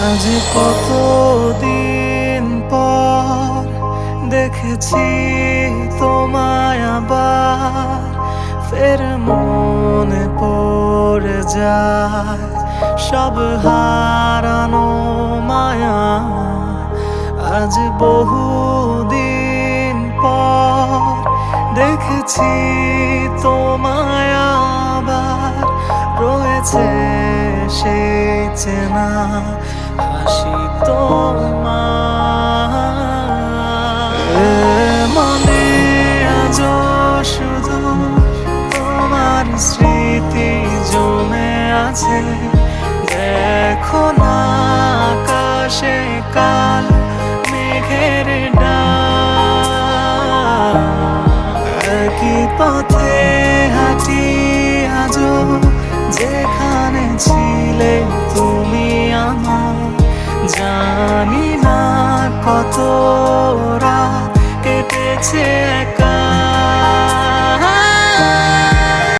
আজ কতদিন পর দেখেছি তোমায় আবার, ফের মনে পড়ে যায় সব হারানো মায়া। আজ বহুদিন পর দেখেছি তোমায় আবার, রয়েছে সেই চেনা হাসি তোমার। মনে আজও শুধু তোমার স্মৃতি জমে আছে। দেখো না আকাশে কাল মেঘের ডাক, একই পথে হাঁটি আজও যেখানে ছিলে তুমি আমার। জানি না কত রাত কেটেছে